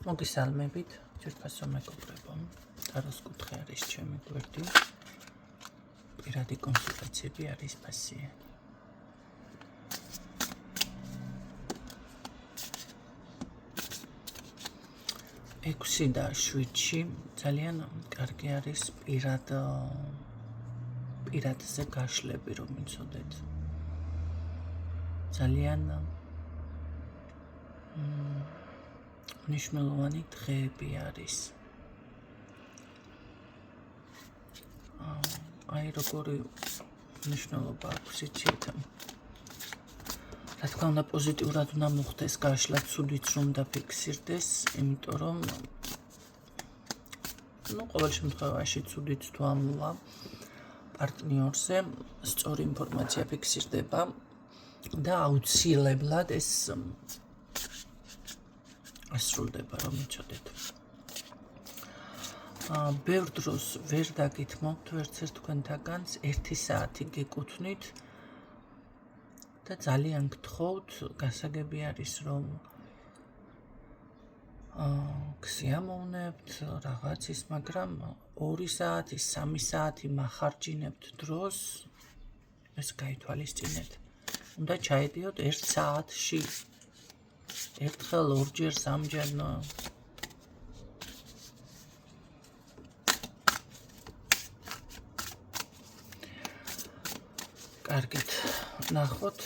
მოგესალმებით, ძვირფასო მეგობრებო. ტაროს კუთხე არის ჩემი გვერდი. პირადი კონსულტაციები არის ფასია. ექვსი და 7-ში ძალიან კარგი არის პირადზე გაშლები, რომ იცოდეთ. ძალიან მნიშვნელოვანი დღეები არის. აი როგორი მნიშვნელობა აქვს იცით. რა თქმა უნდა პოზიტიურად უნდა მოხდეს გაშლა, ცუდიც რომ დაფიქსირდეს, იმიტომ რომ ყოველ შემთხვევაში ცუდიც თუ ამოვა პარტნიორზე, სწორი ინფორმაცია ფიქსირდება და აუცილებლად ეს ასრულდება, რომ იცოდეთ. ბევრ დროს ვერ დაგითმობთ ვერცერთ თქვენთაგანს 1 საათი გეკუთვნით და ძალიან გთხოვთ, გასაგები არის რომ გსიამოვნებთ რაღაცის, მაგრამ 2 საათი, 3 საათი მახარჯინებთ დროს, ეს გაითვალისწინეთ. უნდა ჩაედიოთ 1 საათში. ერთხელ, ორჯერ, სამჯერ, კარგით, ნახოთ.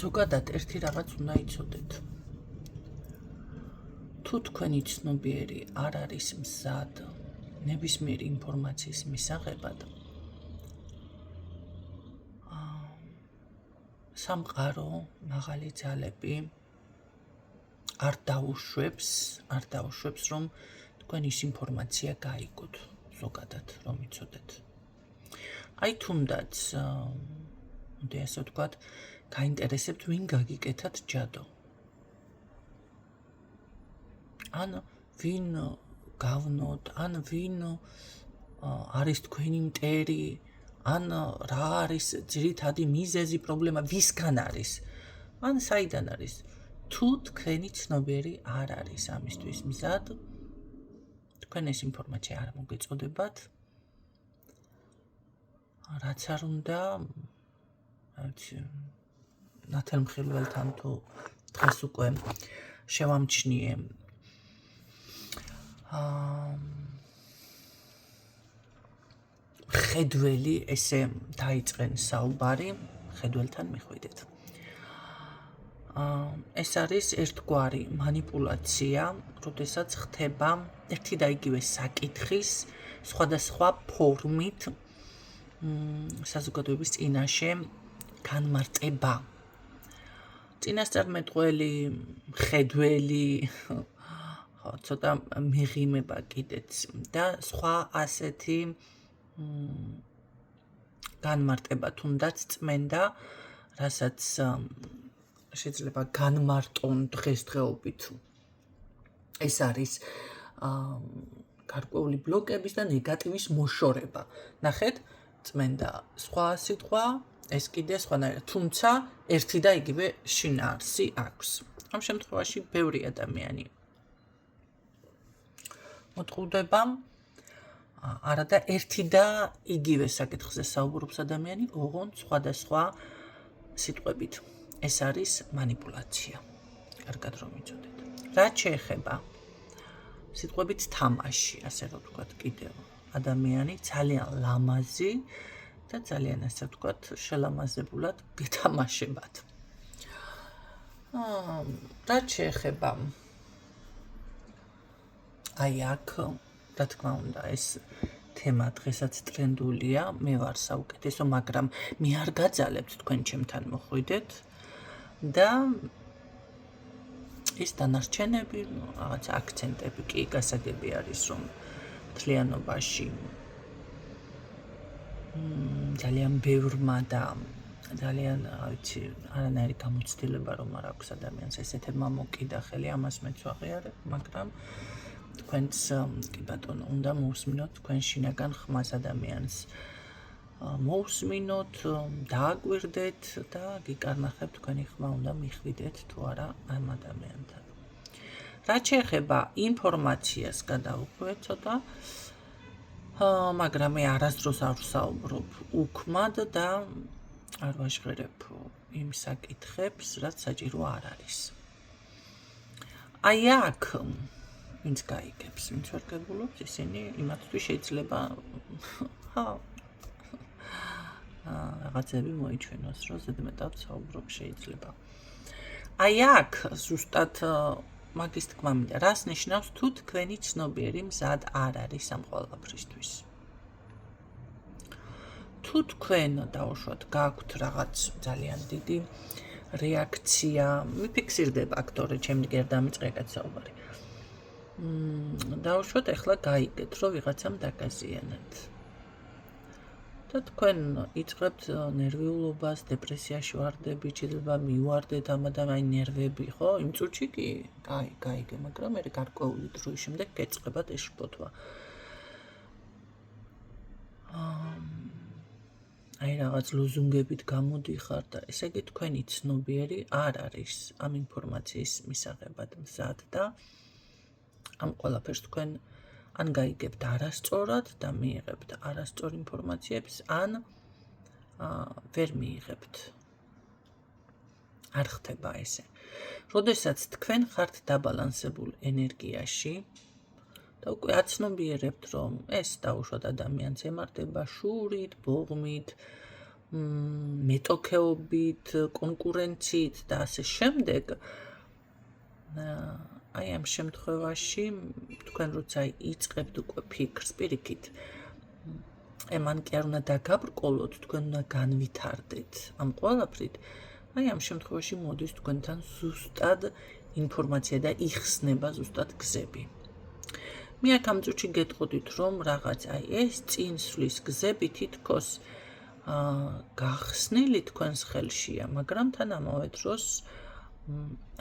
ზოგადად ერთი რაღაც უნდა იცოდეთ. თუ თქვენი ცნობიერი არ არის მზად ნებისმიერი ინფორმაციის მისაღებად, სამყარო, მაღალი ძალები არ დაუშვებს, რომ თქვენ ის ინფორმაცია გაიგოთ, ზოგადად, რომ იცოდეთ. აი თუნდაც, ასე ვთქვათ, გაინტერესებთ ვინ გაგიკეთათ ჯადო. ან ვინ გავნოთ, ან ვინ არის თქვენი მტერი, ან რა არის ძირითადი მიზეზი, პრობლემა, ვისგან არის, ან საიდან არის. თუ თქვენი ცნობიერი არ არის ამისთვის მზად, თქვენ ეს ინფორმაცია არ მოგეწოდებათ, რაც არ უნდა, ნათელმხილველთან თუ დღეს უკვე შევამჩნიე ხედველი, ესე დაიწყენ საუბარი, ხედველთან მიხვიდეთ. ეს არის ერთგვარი მანიპულაცია, როდესაც ხდება ერთი და იგივე საკითხის სხვადასხვა ფორმით საზოგადოების წინაშე განმარტება. წინასწარმეტყველი, ხედველი, ცოტა მეღიმება კიდეც და სხვა ასეთი განმარტება თუნდაც წმენდა, რასაც შეიძლება განმარტონ დღესდღეობით. ეს არის გარკვეული ბლოკების და ნეგატივის მოშორება. ნახეთ, წმენდა სხვა სიტყვა, ეს კიდე სხვანაირად, თუმცა ერთი და იგივე შინაარსი აქვს. ამ შემთხვევაში ბევრი ადამიანი მოტყუდება, არადა ერთი და იგივე საკითხზე საუბრობს ადამიანი, ოღონდ სხვადასხვა სიტყვებით. ეს არის მანიპულაცია. კარგად რომ იცოდეთ. რაც შეეხება სიტყვებით თამაში, ასე რომ ვთქვათ, კიდევ ადამიანი ძალიან ლამაზი და ძალიან, ასე ვთქვათ, შელამაზებულად გეთამაშებათ. რაც შეეხება აი აქ, რა თქმა უნდა, ეს თემა დღესაც ტრენდულია, მე ვარ საუკეთესო, მაგრამ მე არ გაძალებთ თქვენ ჩემთან მოხვიდეთ. და ის დანარჩენები, რაღაც აქცენტები კი გასაგები არის, რომ მთლიანობაში ძალიან ბევრმა და ძალიან, ვიცი, არანაირი გამოცდილება რომ არ აქვს ადამიანს ესეთებმა მოკიდა ხელი, ამას მეც ვაღიარებ, მაგრამ თქვენც კი ბატონო, უნდა მოусმინოთ თქვენ შინაგან ხმას ადამიანს. მოусმინოთ, დააკვირდეთ და გიკარნახებთ თქვენი ხმა უნდა მიხვიდეთ თუ არა ამ ადამიანთან. რაც შეეხება ინფორმაციას გადავუხვევთ ცოტა, მაგრამ მე არასდროს არ ვსაუბრობ უქმად და არ ვაჟღერებ იმ საკითხებს, რაც საჭირო არ არის. აი აქ ვინც გაიგებს, ვინც ვერ გებულობს, ისინი იმათთვის შეიძლება რაღაცები მოიჩვენოს, რომ ზედმეტად საუბრობ შეიძლება. აი აქ ზუსტად მაგის თქმა მინდა, რას ნიშნავს თუ თქვენი ცნობიერი მზად არ არის ამ ყველაფრისთვის. თუ თქვენ დაუშვათ გაქვთ რაღაც ძალიან დიდი რეაქცია, მიფიქსირდება აქტორი, ჩემი გერ დამიწყე კაცაუბარი. დაუშვათ ახლა გაიგეთ, რომ ვიღაცამ დაგაზიანეთ. და თქვენ იწყებთ ნერვიულობას, დეპრესიაში ვარდებით, შეიძლება მივარდეთ ამ აი ნერვები, ხო? იმ წუთში კი, გაიგე, მაგრამ მე გარკვეული დროის შემდეგ გეწყებათ ეს შფოთვა. აი რაღაც ლოზუნგებით გამოდიხარ და ესე იგი თქვენი ცნობიერი არ არის ამ ინფორმაციის მისაღებად მზად და ამ ყველაფერს თქვენ ან გაიგებთ არასწორად და მიიღებთ არასწორ ინფორმაციებს, ან ვერ მიიღებთ. არ ხდება ესე. როდესაც თქვენ ხართ დაბალანსებულ ენერგიაში და უკვე აცნობიერებთ, რომ ეს დაუშვათ ადამიანს ემართება შურით, ბოღმით, მეტოქეობით, კონკურენციით და ასე შემდეგ, აი ამ შემთხვევაში თქვენ როცა იწყებთ უკვე ფიქრს პირიქით, მან კი არ უნდა დაგაბრკოლოთ, თქვენ უნდა განვითარდეთ ამ ყველაფრით, აი ამ შემთხვევაში მოდის თქვენთან ზუსტად ინფორმაცია და იხსნება ზუსტად გზები. მე აქ ამ წუთში გეტყოდით, რომ რაღაც აი ეს წინსვლის გზები თითქოს გახსნილი თქვენს ხელშია, მაგრამ თან ამავე დროს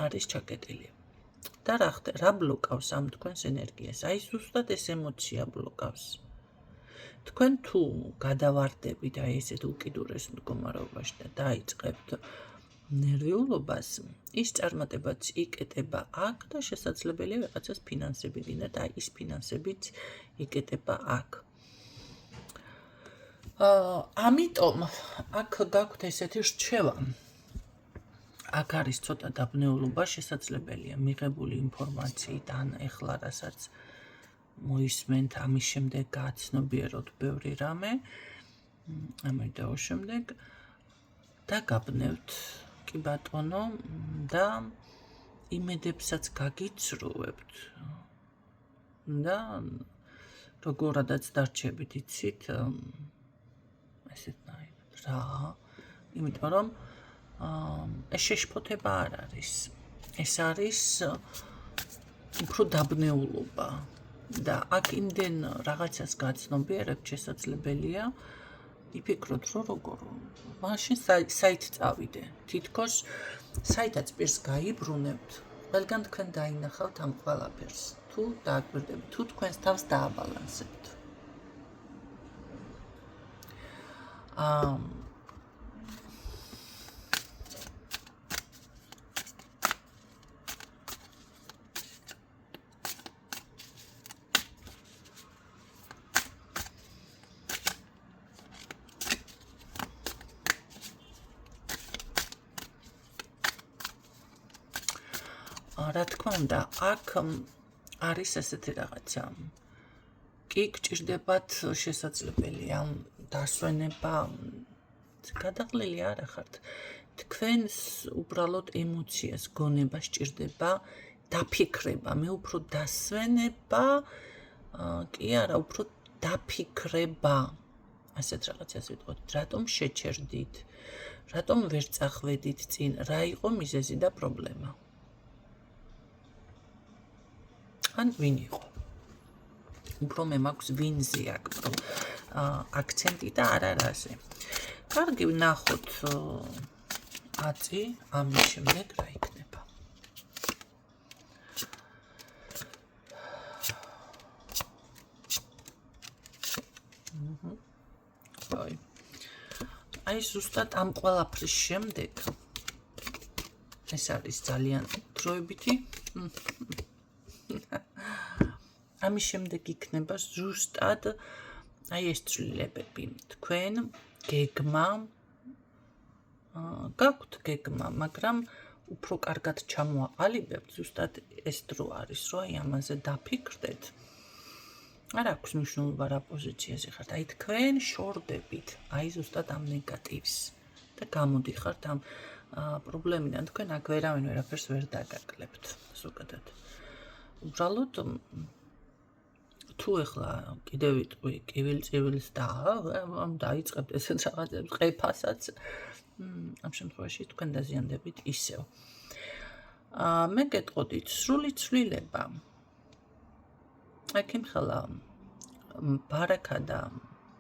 არის ჩაკეტილი. და რა ბლოკავს ამ თქვენს ენერგიას? აი ზუსტად ეს ემოცია ბლოკავს. თქვენ თუ გადავარდებით აი ესეთ უკიდურეს მდგომარეობაში და დაიწყებთ ნერვიულობას, ის წარმატებაც იკეტება აქ და შესაძლებელია ვიღაცას ფინანსები გინდა და ის ფინანსებიც იკეტება აქ. ამიტომ აქ გაქვთ ესეთი რჩევა. აქ არის ცოტა დაბნეულობა, შესაძლებელია მიღებული ინფორმაციით, ან ეხლა რასაც მოისმენთ, ამის შემდეგ გააცნობიეროთ ბევრი რამე, ამიტომ შემდეგ და გაბნევთ, კი ბატონო, და იმედებსაც გაგიცრუებთ და როგორადაც დარჩებით, იცით, ესეთნაირად რა, იმიტომ რომ ეს შეშფოთება არ არის. ეს არის უფრო დაბნეულობა და აქ იმდენ რაღაცას გაცნობიერებთ, შესაძლებელია იფიქროთ, რომ როგორ მაშინ საით წავიდე. თითქოს საითაც პირს გაიბრუნებთ, ყველგან თქვენ დაინახავთ ამ ყველაფერს. თუ დააკვირდებით, თუ თქვენს თავს დააბალანსებთ. რა თქმა უნდა, აქ არის ესეთი რაღაცა. კი გჭირდებათ შესაძლებელია დასვენება, გადაყლილი არ ახართ. თქვენს უბრალოდ ემოციას, გონებას სჭირდება დაფიქრება. მე უფრო დასვენება, კი არა, უფრო დაფიქრება. ასეთ რაღაცას ვიტყოდით, რატომ შეჩერდით? რატომ ვერ წახვედით წინ? რა იყო მიზეზი და პრობლემა? ან ვინ იყო? უფრო მე მაქვს ვინზე აქ აქცენტი და არა რაზე. კარგი, ვნახოთ აწი, ამის შემდეგ რა იქნება. აი ზუსტად ამ ყველაფრის შემდეგ ეს არის ძალიან დროებითი. ამის შემდეგ იქნება ზუსტად აი ეს ცვლილებები. თქვენ გეგმა გაქვთ გეგმა, მაგრამ უფრო კარგად ჩამოაყალიბებთ, ზუსტად ეს დრო არის, რომ აი ამაზე დაფიქრდეთ. არ აქვს მნიშვნელობა რა პოზიციაზე ხართ, აი თქვენ შორდებით, აი ზუსტად ამ ნეგატივს და გამოდიხართ ამ პრობლემიდან, თქვენ აქ ვერაფერს ვერ დაგაკლებთ, ზოგადად. უბრალოდ თუ ეხლა კიდე ვიტყვი კივილ-წივილს და დაიწყებთ ესეთ რაღაცებს, ყეფასაც, ამ შემთხვევაში თქვენ დაზიანდებით ისევ. მე გეტყოდით, სრული ცვლილება. აქ იმხელა ბარაკა და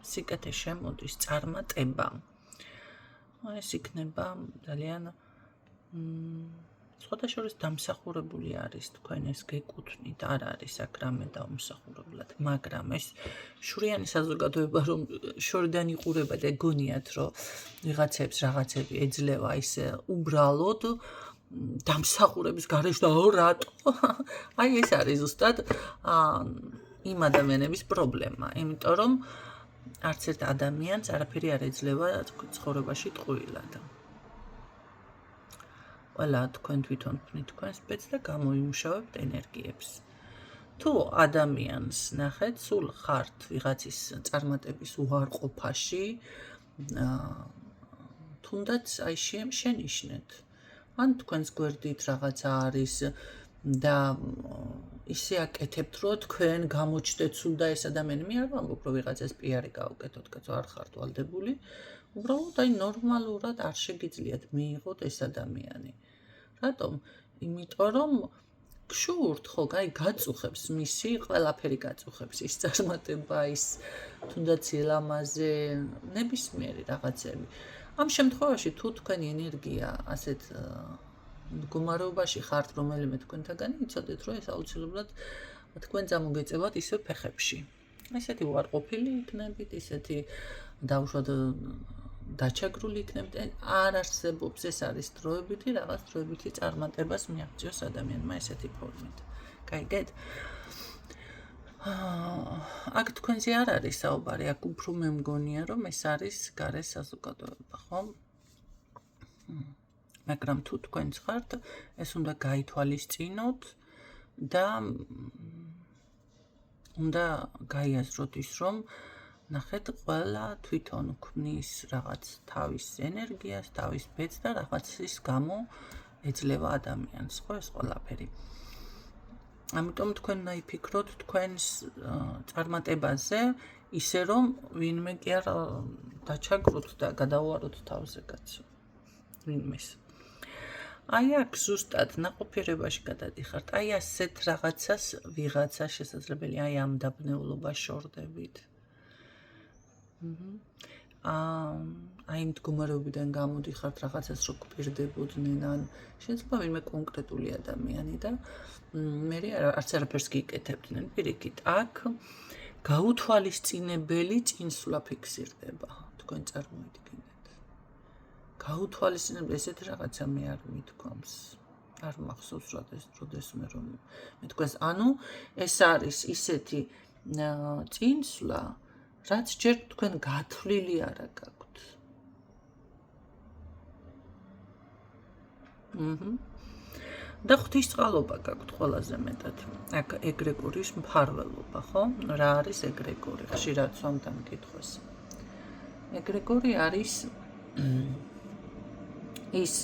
სიკეთე შემოდის, წარმატება. ეს იქნება ძალიან სხვადასხვა დამსახურებული არის თქვენ ეს გეკუთვნით, არ არის აქ რამე დაუმსახურებლად, მაგრამ ეს შვრიანი საზოგადოება რომ შორიდან იყურება და გონიათ რომ ვიღაცებს რაღაცები ეძლევა ისე უბრალოდ დამსახურების გარეშე და რატო? აი ეს არის ზუსტად იმ ადამიანების პრობლემა, იმიტომ რომ არც ერთ ადამიანს არაფერი არ ეძლევა ცხოვრებაში ტყუილად. ყველა თქვენ თვითონ ვფნით თქვენს ბედს და გამოიმუშავებთ ენერგიებს. თუ ადამიანს ნახეთ, სულ ხართ ვიღაცის წარმატების უარყოფაში, თუნდაც აი შენიშნეთ. ან თქვენს გვერდით რაღაცა არის და ისე აკეთებთ, რომ თქვენ გამოჩნდეთ სულ და ეს ადამიანი მე არ ვამბობ, რომ ვიღაცას პიარი გაუკეთოთ, კაცო არ ხართ ვალდებული. უბრალოდ აი ნორმალურად არ შეგიძლიათ მიიღოთ ეს ადამიანი. რატომ? იმიტომ რომ გშურთ ხო, აი გაწუხებს მისი, ყველაფერი გაწუხებს ის წარმატება, ის თუნდაც ილამაზე, ნებისმიერი რაღაცები. ამ შემთხვევაში თუ თქვენი ენერგია ასეთ მდგომარეობაში ხართ, რომელიმე თქვენთაგანი, იცოდეთ, რომ ეს აუცილებლად თქვენ წამოგეწევათ ისე ფეხებში. ესეთი უარყოფილი იქნებით, ისეთი დაუშვად დაჩაგრული იქნებით, არ არსებობს, ეს არის დროებითი, რაღაც დროებითი წარმატებას მიაღწიოს ადამიანმა ესეთი ფორმით. გაიგეთ? აქ თქვენზე არ არის საუბარი, აქ უფრო მე მგონია, რომ ეს არის გარე საზოგადოება, ხო? მაგრამ თუ თქვენც ხართ, ეს უნდა გაითვალისწინოთ და უნდა გაიაზროთ ის, რომ ნახეთ, ყველა თვითონ ქმნის რაღაც თავის ენერგიას, თავის ბედს და რაღაცის გამო ეძლევა ადამიანს, ხო ეს ყველაფერი. ამიტომ თქვენ უნდა იფიქროთ თქვენს წარმატებაზე, ისე რომ ვინმე კი არ დაჩაგროთ და გადავუაროთ თავზე კაცო. ვინმეს. აი აქ ზუსტად ნაყოფიერებაში გადადიხართ, აი ასეთ რაღაცას ვიღაცა შესაძლებელია აი ამ დაბნეულობას შორდებით. აი მდგომარეობიდან გამოდიხართ რაღაცას რო გვპირდებოდნენ, ან შეიძლება ვინმე კონკრეტული ადამიანი და მე არც არაფერს გიკეთებდნენ, პირიქით, აქ გაუთვალისწინებელი წინსვლა ფიქსირდება, თქვენ წარმოიდგინეთ. გაუთვალისწინებელი ესეთი რაღაცა მე არ მithქვამს. არ მახსოვს როდესმე რომ მithქვეს, ანუ ეს არის ისეთი წინსვლა, რაც ჯერ თქვენ გათვლილი არა გაქვთ. და ღვთისწყალობა გაქვთ ყველაზე მეტად. აქ ეგრეგორის მფარველობა, ხო? რა არის ეგრეგორი? ხშირად სვამთ ამ კითხვას. ეგრეგორი არის ის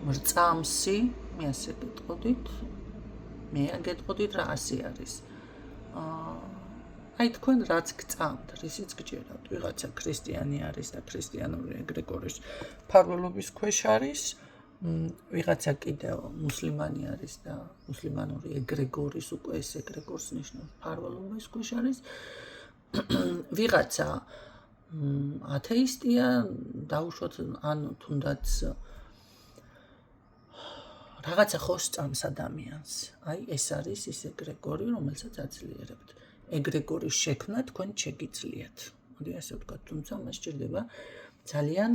მრწამსი, მე ასე გეტყოდით, რა ასე არის. აი თქვენ რაც გწამთ, რისიც გჯერავთ, ვიღაცა ქრისტიანი არის და ქრისტიანული ეგრეგორის მფარველობის ქვეშ არის, ვიღაცა კიდევ მუსლიმანი არის და მუსლიმანური ეგრეგორის უკვე ეს ეგრეგორს ნიშნავს მფარველობის ქვეშ არის, ვიღაცა ათეისტია, დაუშვათ ან თუნდაც რაღაცა ხოს წამს ადამიანს. აი ეს არის ის ეგრეგორი, რომელსაც აძლიერებთ. ეგრეგორის შექმნა თქვენ შეგიძლიათ. მოდი ასე ვთქვათ, თუმცა მას სჭირდება ძალიან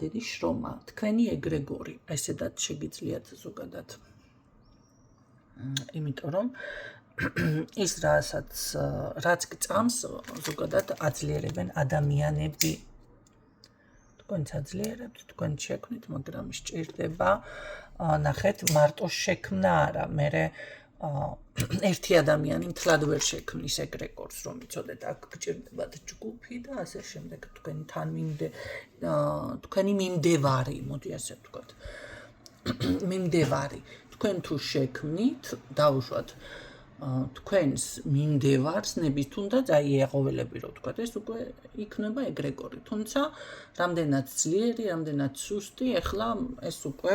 დიდი შრომა. თქვენი ეგრეგორი ესედაც შეგიძლიათ ზოგადად. იმიტომ რომ ის რაც გწამს ზოგადად აძლიერებენ ადამიანები. თქვენც აძლიერებთ, თქვენ შექმნით, მაგრამ სჭირდება ნახეთ მარტო შექმნა არა, მერე ერთი ადამიანი მთლად ვერ შექმნის ეგრეგორს, რომ იცოდეთ, აქ გჭირდებათ ჯგუფი და ასე შემდეგ თქვენი მიმდევარი, მოდი ასე ვთქვათ. მიმდევარი, თქვენ თუ შექმნით, დაუშვათ თქვენს მიმდევარს ნების თუნდაც აი ეღოველები რო ვთქვათ, ეს უკვე იქნება ეგრეგორი. თუმცა რამდენად ძლიერი, რამდენად სუსტი, ეხლა ეს უკვე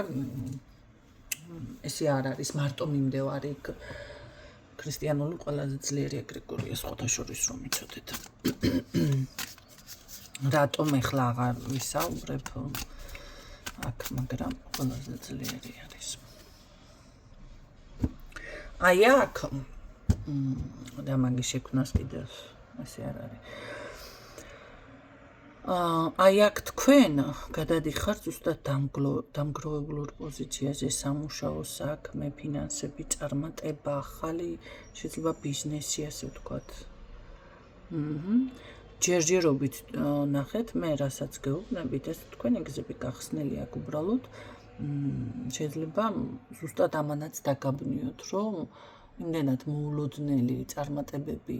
ესე არ არის მარტო მიმდევარი ქრისტიანული ყველაზე ძლიერი ეგრეგორია სხვათაშორის რომ იცოდეთ. რატომ ეხლა აღარ ვისაუბრებ აქ, მაგრამ ყველაზე ძლიერი არის. აი აქ და მაგის შექმნას კიდევ ესე არ არის. აი აქ თქვენ გადადიხართ ზუსტად დამგროვებულ პოზიციაზე, სამუშაო საქმე, ფინანსები, წარმატება, ახალი შეიძლება ბიზნესი, ასე ვთქვათ. ჯერჯერობით ნახეთ, მე რასაც გეუბნებით, ეს თქვენი გზები გახსნელი აქ უბრალოდ შეიძლება ზუსტად ამანაც დაგაბნიოთ, რომ იმდენად მოულოდნელი წარმატებები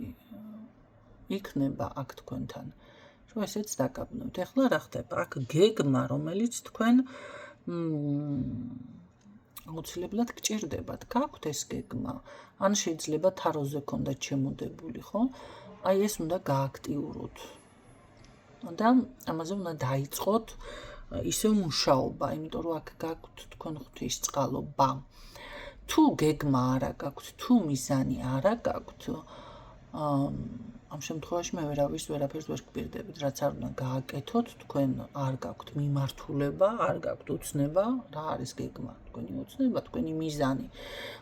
იქნება აქ თქვენთან, რომ ესეც დაგაბნოთ. ეხლა რა ხდება? აქ გეგმა, რომელიც თქვენ აუცილებლად გჭირდებათ. გაქვთ ეს გეგმა? ან შეიძლება თაროზე ქონდათ შემოდებული, ხო? აი ეს უნდა გააქტიუროთ. და ამაზე უნდა დაიწყოთ ისევ მუშაობა, იმიტომ რომ აქ გაქვთ თქვენ ღვთისწყალობა. თუ გეგმა არა გაქვთ, თუ მიზანი არა გაქვთ, ამ შემთხვევაში მე ვერაფერს ვერ გპირდებით, რაც არ უნდა გააკეთოთ, თქვენ არ გაქვთ მიმართულება, არ გაქვთ უცნება, რა არის გეგმა, თქვენი უცნება, თქვენი მიზანი.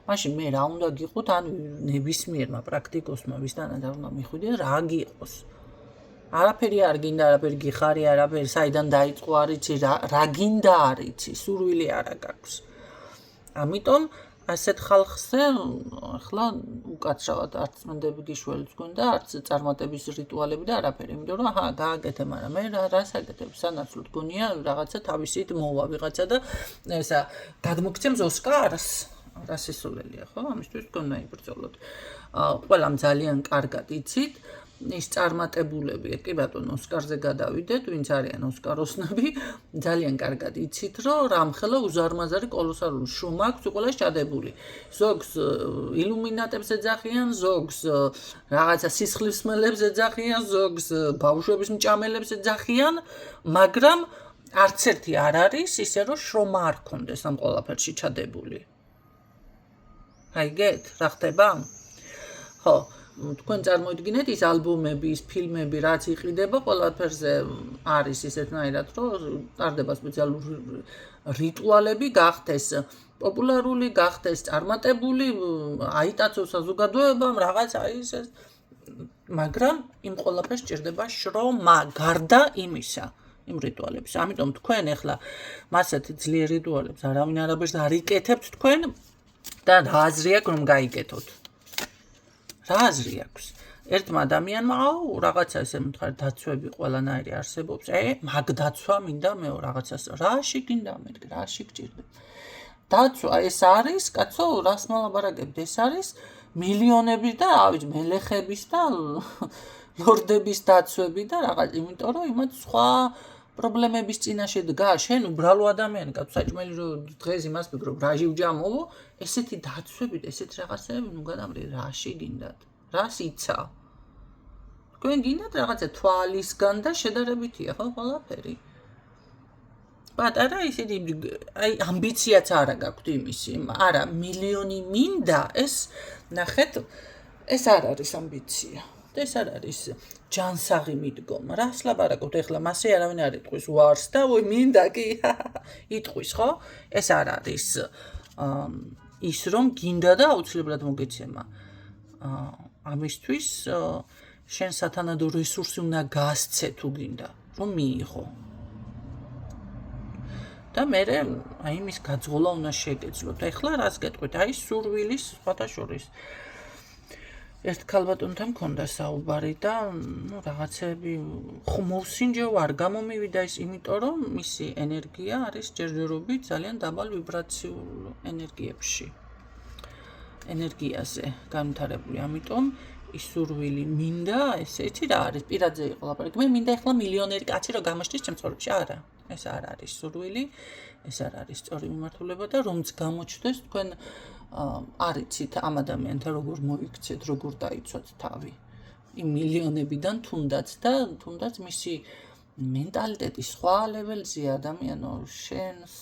მაშინ მე რა უნდა გიყოთ, ან ნებისმიერმა პრაქტიკოსმა ვისთანაც არ უნდა მიხვიდე, რა გიყოს. არაფერი არ გინდა, არაფერი გიხარი, არაფერი საიდან დაიწყო არ იცი, რა გინდა არ იცი, სურვილი არა გაქვს. ამიტომ ასეთ ხალხზე ახლა უკაცრავად არც წმენდები გიშველიც გვინდა, არც წარმატების რიტუალები და არაფერი, იმიტომ რომ გააკეთე, მაგრამ მე რას აკეთებ, სანაცვლოდ გონია რაღაცა თავისით მოვა ვიღაცა და ესა გადმოგცემს ოსკარს, რა სისულელია, ხო? ამისთვის თქვენ უნდა იბრძოლოთ. ყველამ ძალიან კარგად იცით, ის წარმატებულები, კი ბატონო, ოსკარზე გადავიდეთ, ვინც არიან ოსკაროსნები, ძალიან კარგად იცით, რომ რამხელა უზარმაზარი კოლოსალური შრომა აქვს უყოლას ჩადებული. ზოგს ილუმინატებს ეძახიან, ზოგს რაღაცა სისხლისმელებს ეძახიან, ზოგს ბავშვების მჭამელებს ეძახიან, მაგრამ არც ერთი არ არის ისე, რომ შრომა არ ქონდეს ამ ყველაფერში ჩადებული. აიგეთ, რა ხდება? ხო, თქვენ წარმოიდგინეთ ის ალბომები, ის ფილმები, რაც იყიდება, ყველაფერზე არის ისეთნაირად, რომ ტარდება სპეციალური რიტუალები, გახდეს პოპულარული, გახდეს წარმატებული, აიტაცოს საზოგადოებამ, რაღაც ის, მაგრამ იმ ყველაფერს სჭირდება შრომა, გარდა იმისა, იმ რიტუალების. ამიტომ თქვენ ახლა მასეთ ძლიერ რიტუალებს არავინ არაბერს არ იკეთებთ თქვენ და რა აზრი აქვს რომ გაიკეთოთ? რა აზრი აქვს? ერთმა ადამიანმა რაღაცა ესე მითხარ დაცვები ყველანაირი არსებობს. მაგ დაცვა მინდა მეო რაღაცას. რაში გინდა მეთქი, რაში გჭირდება? დაცვა ეს არის, კაცო, რას მოლაპარაკებთ? ეს არის მილიონების და რა ვიცი, მელეხების და ლორდების დაცვები და რაღაც, იმიტომ რომ იმათ სხვა პრობლემების წინაშე დგა, შენ უბრალო ადამიანი, კაცო, საჭმელი რომ დღეს იმას ფიქრობ, რაში ვჯამოვო, ესეთი დაცვები და ესეთი რაღაცები, ნუ გადამრე, რაში გინდათ? რას იცა? თქვენ გინდათ რაღაცა თვალისგან და შედარებითია ხო ყველაფერი. პატარა ისეთი აი ამბიციაც არა გაქვთ იმისი, არა მილიონი მინდა, ეს ნახეთ, ეს არ არის ამბიცია. ეს არ არის ჯანსაღი მიდგომა. რას ლაპარაკობთ ახლა, მასე არავინ არ იტყვის ვარს და ой მინდა კი იტყვის, ხო? ეს არ არის ის რომ გინდა და აუცილებლად მოგეცემა. ამისთვის შენ სათანადო რესურსი უნდა გასცე თუ გინდა რომ მიიღო. და მე აი იმის გაძღოლა უნდა შეგეძლოთ. ახლა რას გეტყვით? აი სურვილის სხვადასხვის ერთ ქალბატონთან მქონდა საუბარი და რაღაცები ხმოვსინჯე ვარ გამომივიდა ის იმიტომ რომ მისი ენერგია არის ჯერჯერობით ძალიან დაბალ ვიბრაციულ ენერგიებში. ენერგიაზე განვითარებული, ამიტომ ის სურვილი მინდა, ესეთი რა არის, პირადზე იყო ლაპარაკი. მე მინდა ახლა მილიონერი კაცი რომ გამოჩნდეს ჩემს ცხოვრებაში. არა, ეს არ არის სურვილი, ეს არ არის სწორი მიმართულება და რომც გამოჩნდეს, თქვენ არ იცით ამ ადამიანთან როგორ მოიქცეთ, როგორ დაიცვათ თავი. იმ მილიონებიდან თუნდაც მისი მენტალიტეტი სხვა ლეველზეა ადამიანო, შენს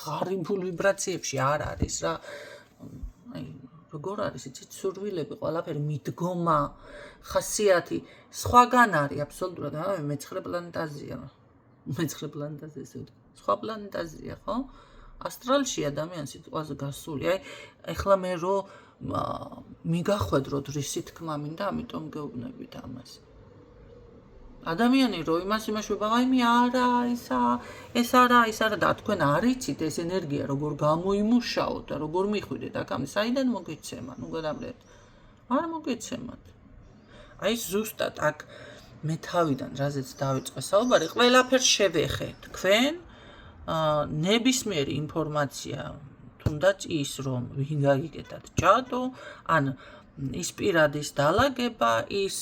ღარიბულ ვიბრაციებში არ არის რა. აი როგორ არის იცით სურვილები, ყველაფერი მიდგომა, ხასიათი სხვაგან არის აბსოლუტურად, მე-9 პლანეტაზია. მე-9 პლანეტაზია, სხვა პლანეტაზია, ხო? ასტრალში ადამიანს სიტყვაზე გასული. აი ეხლა მე რომ მიგახვედროთ რისი თქმა მინდა, ამიტომ გეუბნებით ამას. ადამიანი რომ იმას იმაშვება, აი მე არა, ეს არა და თქვენ არ იცით ეს ენერგია როგორ გამოიმუშაოთ და როგორ მიხვიდეთ აქ ამ საიდან მოგეცემა, ნუ გადავლეთ. არ მოგეცემათ. აი ზუსტად აქ მე თავიდან რაზეც დავიწყე საუბარი, ყველაფერს შევეხე თქვენ ნებისმიერი ინფორმაცია, თუნდაც ის რომ ვინ გაიგეთათ ჯადო, ან ის პირადის დალაგება, ის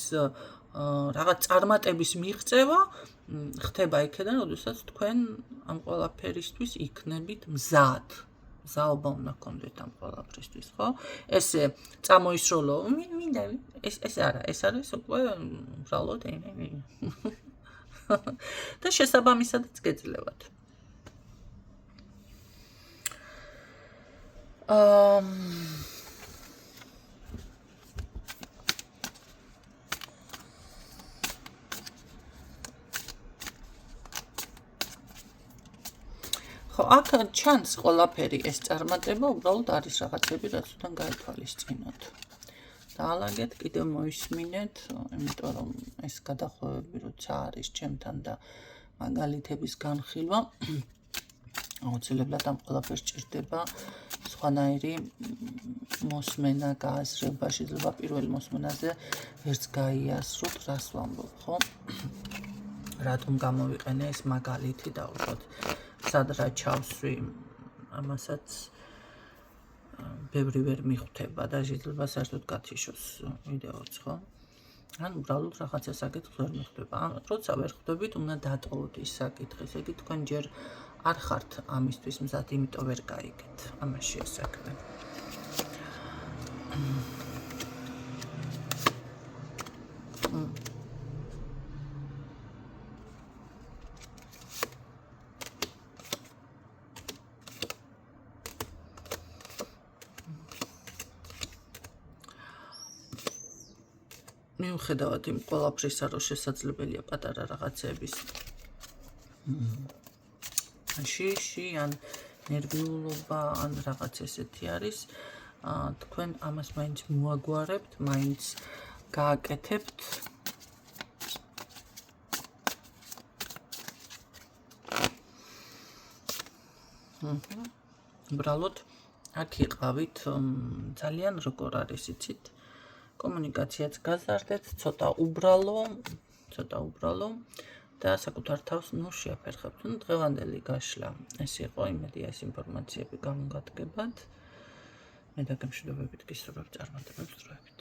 რაღაც წარმატების მიღწევა ხდება იქიდან, როდესაც თქვენ ამ ყველაფერისთვის იქნებით მზად. მზაობა უნდა გქონდეთ ამ ყველაფრისთვის, ხო? ესე წამოისროლო, მინდა, ეს არა, ეს არის უკვე უბრალოდ და შესაბამისადაც გეძლევათ. ხო, აქ ჩანს ყველაფერი ეს წარმატება, უბრალოდ არის რაღაცები, რაც თან გაეთვალისწინოთ. დაალაგეთ, კიდევ მოისმინეთ, იმიტომ რომ ეს გადახვევები როცა არის ჩემთან და მაგალითების განხილვა, აუცილებლად ამ ყველაფერს ჭირდება სხვანაირი მოსმენა, გააზრება, შეიძლება პირველი მოსმენაზე ვერც გაიასროთ, რას ვამბობ, ხო? რატომ გამოვიყენე ეს მაგალითი დავუშვათ, სად რა ჩავსვი, ამასაც ბევრი ვერ მიხვდება და შეიძლება საერთოდ გათიშოს ვიდეოც, ხო? ან უბრალოდ რაღაცა საკითხს ვერ მიხვდება. როცა ვერ ხვდებით, უნდა დატოვოთ ის საკითხი, ესე იგი თქვენ ჯერ არ ხართ ამისთვის მზად, იმიტომ ვერ გაიგეთ. ამაშია საქმე. მიუხედავად იმ ყველაფრისა, რომ შესაძლებელია პატარა რაღაცების შიში ან ნერვიულობა ან რაღაც ესეთი არის, თქვენ ამას მაინც მოაგვარებთ, მაინც გააკეთებთ. უბრალოდ აქ იყავით ძალიან როგორ არის იცით, კომუნიკაციაც გაზარდეთ, ცოტა უბრალო და საკუთარ თავს შეაფერხებთ. დღევანდელი გაშლა ეს იყო, იმედია ეს ინფორმაციები გამოგადგებათ. მე დაგემშვიდობებით გისურვებ წარმატებებს დროებით.